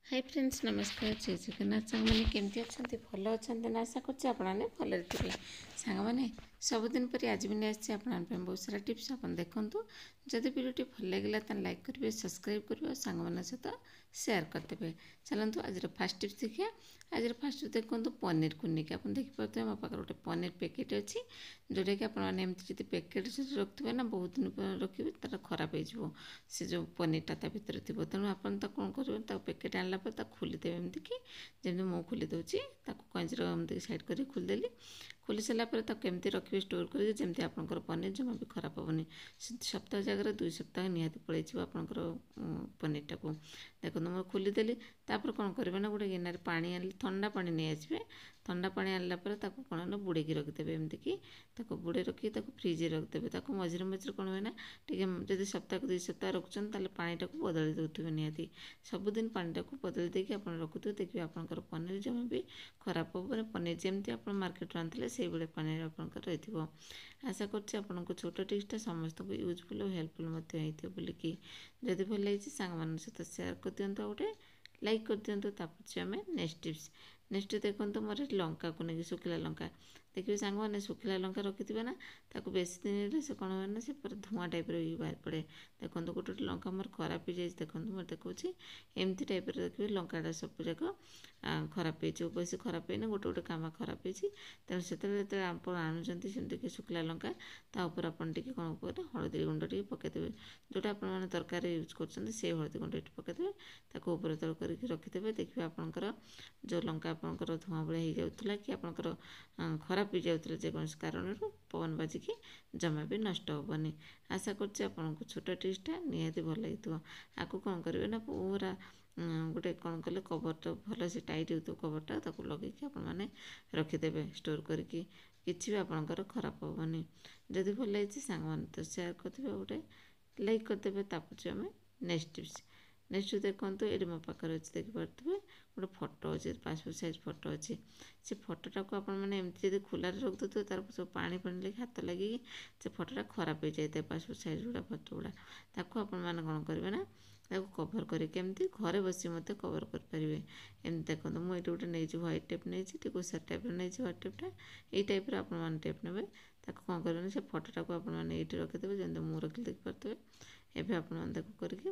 Hi friends नमस्कार जय जगन्नाथ सांग मैंने केमती अच्छा भल अच्छा ना आशा करें भल थे सांग मैंने सबुदिन पर आज भी नहीं आसी बहुत सारा टिप्स आप देखूँ जदि वीडियो भल लगे तो लाइक करेंगे सब्सक्राइब करेंगे और सांग मान सहित सेयार करदे। चलतु आज फास्ट टिप्स देखिए। आज फास्ट देखो पनीर को लेकिन आप देखिए मो पाखे गोटे पनीर पैकेट अच्छी जोटा कि आपमती पैकेट रखिए ना बहुत दिन रखिए तर खराब हो जो पनीरटा भितर थी तेणु आप कौन करेंगे पैकेट आनला खोलीदेवे एमती कि जमी मु खोली दूसरी कंचर एमती साइड कर खोलीदेली खोली सारापर केमती रखिए स्टोर करके जमी आपंकर पनीर जमा भी खराब हेनी सप्ताह जगह 2 सप्ताह निहाती पड़े आपंकर पनीरटा को देखो मैं खोलीदेली तापर कौन करेंगे ना गोटे गिनार पानी आन ठंडा पानी नहीं आसबे ठंडा पानी आनला कौन बुड़े रखिदेवे एमती कि बुड़े रखी फ्रिज रखिदेवे मझे मझे कौन हुए ना टी सप्ताह 2 सप्ताह रखुच्च पानीटा को बदली देते निहाती सबुदिन पानीटा को बदली देकी आप रखुथे देखिए आपंकर पनीर जमा भी खराब हे पनीर जमी आप मार्केट आनी से भाई पनीर आपंकर रही आशा कर छोट टिप्सटा समस्त को यूजफुल और हेल्पफुल बोलिकी जदि भल लगी सांग मान सहित सेयार कर दिंतु गोटे लाइक कर दिंतु तापर आम नेक्स्ट टिप्स नेक्स्ट देखो मोर लंका को लेकिन शुखिला लंका देखिए सांग मैंने शुखिला लंका रखिथे ना ताकू बेस दिन से कौन हुए से पूरा धुआं टाइप बाहर पड़े देखो गोटे गोटे लंका मोर खराब हो जाए देखो मैं देखा एमती टाइप देखिए लंकाटा सब जाक खराब हो बेस खराब है गोटे गोटे कामा खराब हो तेणु से आप आणुंट सेमती शुखिला लंका तापर आपड़ी कौन करेंगे हलदी गुंड टे पकईदेवे जोटा आप तरकारी यूज कर हलदी गुंड पकईदेवे ताको ऊपर तल करके रखिदेवे देखिए आपंकर जो लंका आपंकर धुआं भाया हो जाता कि आपंकर खराब हो जाता जेकोसी कारण पवन बाजिकी जमा भी नष्ट हेनी आशा कर छोट टिप्सटा निहाती भल लगी आपको कौन करेंगे ना पूरा गोटे कौन कले कवरटा भल से टाइट हो कवरटा लगे आपने रखिदेवे स्टोर करके किसी भी आपंकर खराब हेनी जदि भल लगी सांग मैंने तो सेयार करेंगे गोटे लाइक करदे तापर आम नेक्स्ट टिप्स नेक्स्ट देखो ये मो पाखे अच्छे देखिपे गोटे फोटो अच्छे पासपोर्ट साइज फोटो अच्छे से फोटोटा को आपमती जब खोल रखिदे तार सब पानी पानी लगे हाथ लगे से फोटोटा खराब हो जाए पासपोर्ट साइज गुड़ा फोटो गुड़ा ताको आपने कौन करेंगे ना कभर करके घरे बस मत कभर करेंगे एमती देखो मुझे गोटे नहीं ह्वाइट टेप नहीं कोसा टाइप नहीं ह्वाइट टेपटा यही टाइप आप टेप ने कौन करेंगे से फोटोटा को आपने रखिदेवे जमी मुँह रखिले देखिपे एवं आप करके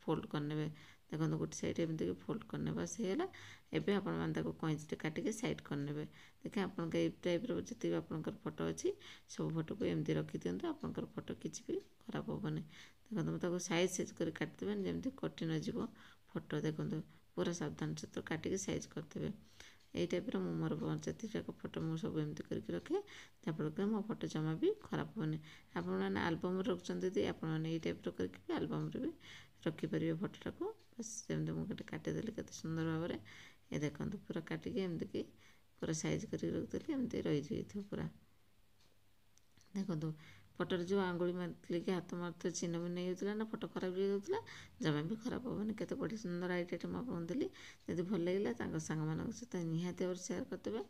फोल्ड करने देखो गोटे साइड एमती फोल्ड करने बस होगा एवं आप कैंची काटिके साइड करने देखिए आप टाइप जी आप फोटो अच्छी सब फोटो को एमती रखी दिखाँ आपंकर फोटो किसी भी खराब हेनी देखो मुझे साइज साइज कर काटिदेवे जमी कटि नजर फोटो देखो पूरा सावधान सहित काटिके साइज करदे यही टाइप मोर जी जाक फोटो मुझे सब एमती करके रखे जहाँफल मो फोटो जमा भी खराब हेनी आपने आलबम रखुच्च आपने टाइप करके आलबम भी रखिपारे फोटोटा को बस जमी मुझे काटिदेली के सुंदर भाव में ये देखो पूरा काटिके एमती पूरा साइज कर रखिदेली एमती रही जाइए पूरा देखो फोटो जो आंगुली मारती कि हाथ मारते चिन्ह भी नहीं होता ना फोटो खराब हो जाता जमा भी खराब हेनी केते बड़ी सुंदर आइडिया मुझे देली जब भल लगे सांग मान सहित निहाती भाव सेयार करदे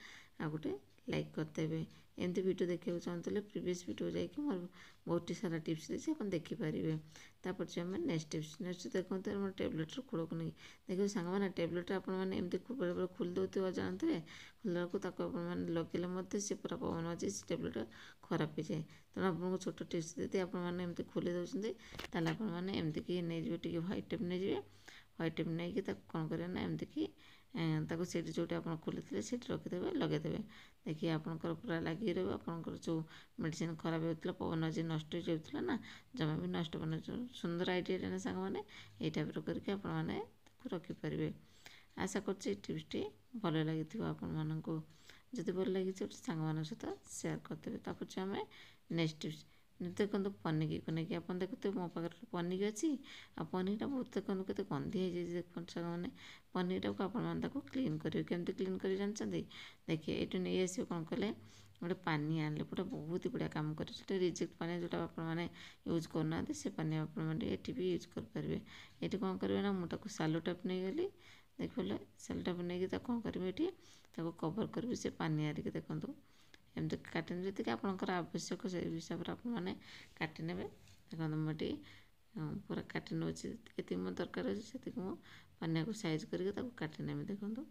आ गोटे लाइक करदे एमती वीडियो देखा चाहते प्रीवियस वीडियो जाकि मोर बहुत सारा टिप्स देती आप देखिपारे तापर आम नेक्स्ट टिप्स नेक्स्ट देखो मोर टैबलेटर खोल को नहीं देखिए सांग मैंने टैबलेट आपने एमती बेले बेले खोल दे अजाणते खोलने को लगे से पूरा पवन अच्छे से टैबलेट खराब हो जाए तेणु आपको छोट टिप्स देती आपने खोली दौरान आपने एमती कि नहीं ह्वाइट टेप नहीं ह्वाइट टेप नहीं कौन करेंगे ना एमती कि से जोटे आप खोली से रखिदेवे लगेदेवे देखिए आपंकर पूरा लगी रहा आपंकर जो मेडिसिन खराब होता पवन आज नष्ट हो जाता ना जमा भी नष्ट बन सुंदर आइडिया ना सांग मैंने ये टाइप करके आपने रखिपारे आशा कर टिप्सटी भल लगी आपको जदि भल लगी सांग मान सहित सेयार करदे तापर आम नेक्स्ट टिप्स देखो पनिकी को लेकिन आप देखते मो पाखे पनिक अच्छी आ पनीरटा बहुत देखो के गंधी है देखो सांग मैंने पनीरटा को आपको क्लीन करेंगे केमती क्लीन कर जानते देखिए ये नहीं आस कौन कले गोटे पानी आनले पूरा बहुत ही बढ़िया काम करे रिजेक्ट पानी जोटा आपने यूज करना से पानी आपने ये भी यूज करेंगे ये कौन करेंगे ना मुझे सालो टाइप नहीं गली देखिए सालो टाइप नहीं कौन करेंगे ये कवर करेंगे से पानी आरिक देखो एमती काटे जी आपंकर आवश्यक से हिसाब से आपने काटे देखो मुझे पूरा काटि नेउछि एति मो दरकार अछि सेतिक मो पानिया को साइज करके ताको काटि नेमि देखंतु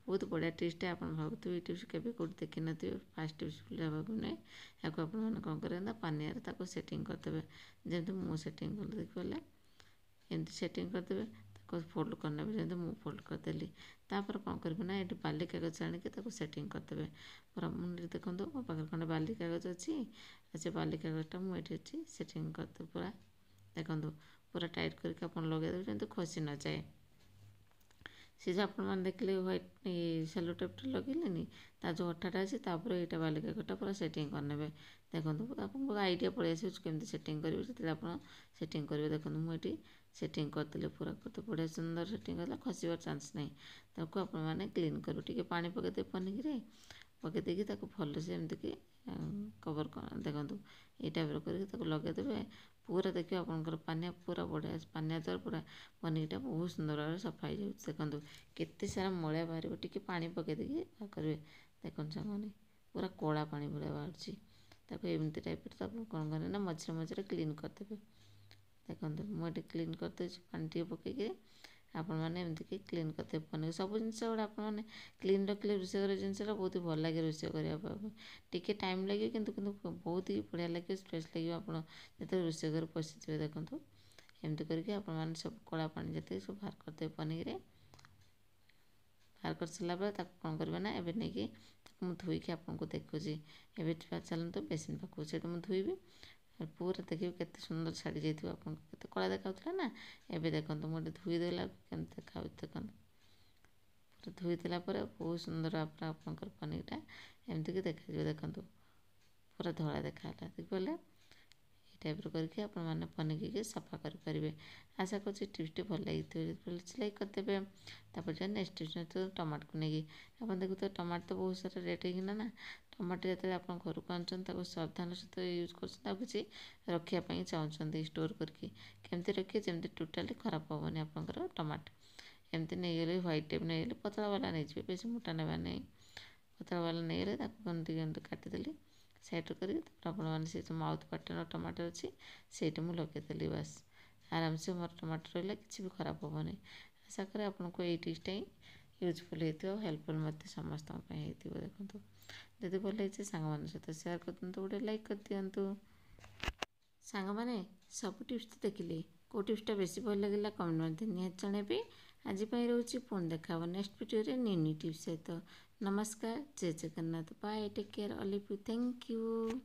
बहुत बढ़िया टिप्स टे आपण भाबुथिबे टिप्स केबे कोड देखि नथिबे फास्ट टिप्स भाबु नै याको आपण मन कोन करे ना पानिया रे ताको सेटिंग कर देबे जेंतु मो सेटिंग कर देखि पले एमती सेटिंग कर देबे ताको फोल्ड कर नेबे जेंतु मो फोल्ड कर देली तापर कोन करबे ना एटी बाली कागज आनि के ताको सेटिंग कर देबे पूरा मुंडी देखंतु मो पाखर खंडे बाली कागज अछि से बाली कागज टा मो एठी अछि सेटिंग कर दे पूरा देखंतु पूरा टाइट करके अपन लगे देबे जेंतु खसी न जाए से जो आपण मान देखले व्हाइट सेलो टेप लगेलेनी ता जो अठाटा अछि तापर एटा बाली कागज टा पूरा सेटिंग कर नेबे देखंतु आपन को आईडिया पड़े आसे केमती सेटिंग करिवे जते आपण सेटिंग करिवे देखंतु मो एठी सेटिंग कर देले पूरा कते बढ़िया सुंदर सेटिंग करला खसिबार चांस नहीं ताको आपण माने क्लीन करू टिके पानी पके दे पनिक रे पके देकी ताको भल से एमती कि कवर कर देखंतु ए टाइप रो करके ताको लगे देबे पूरा देखिए आपनकर पानिया पूरा बढ़िया पानिया द्वारा पूरा पनीरटा बहुत सुंदर भाव सफा हो जाए देखो केते सारा मलिया बाहर टिके पानी पके देकी करेंगे देखो सामने पूरा कला पानी भाया बाहर एमती टाइप कौन करें ना मझे मझे क्लीन करदेवे देखो मुझे क्लीन करदे पानी टे पकईकि आपण मैंने एमती क्लीन करते पनीर सब जिन गुड़ा आपने क्लीन रखिले रोषे कर जिनसा बहुत भल लगे रोषे करने टिके टाइम लगे किंतु बहुत ही बढ़िया लगे स्ट्रेस लगे आप जो रोषे घर पशिथे देखो एमती करके आपण मैंने सब कला पानी जिते सब बाहर करदे पनीर बाहर कर सारापर कौन करेंगे ना एवं नहीं मुझे धोईकी आपको देखुची एवं चलते बेसिन पाक से मुझे धोबी पूरा देखिए केते सुंदर छाड़ी जाइए आपको केते कला देखा ना एवं देखो मुझे धोईदेला केमती देखा देखो पूरा धोईदेला बहुत सुंदर आपंकर पनीरटा एमती देखा देखो पूरा धला देखा देखिए टाइप करके आपण मैंने पनीर के सफा करेंगे आशा कर टिप्स भल लगी लाइक करदे तापर नेक्स्ट टिप्स तो टमाटो को लेकिन आप देखो टमाटो तो बहुत सारा रेट होना ना टमाटो जो आप घर को आनुन सावधान सहित यूज कर रखापी चाहते स्टोर करके केमती रखिए जमी टोटाली खराब हेनी आपंकर टमाटो एमती नहीं गले ह्वाइट टाइप नहीं गले पतला वाला नहीं बेस मोटा नेबा नहीं पतला वाला नहीं गले कमती काटिदेली साइड कर मैंने जो माउथ पार्टन टमाटो अच्छी से मुझे लगेदेली बास आराम से मोर टमाटो रहा कि भी खराब हेनी आशा करें आपको ये टिप्सटा ही यूजफुल होती हेल्पफुल मत समस्त देखो जदि भल लगे सांग मान सहित सेयार कर दिखाँ गोटे लाइक कर दिखाँ सांग मैंने सब टिप्स तो देखिले कौ टिप्सटा बेसी भल लगे कमेंट मध्य निहत जनइबे आज रोचे पुणी देखा next video new new tips सहित नमस्कार जय Jagannath bye take care all of you thank you.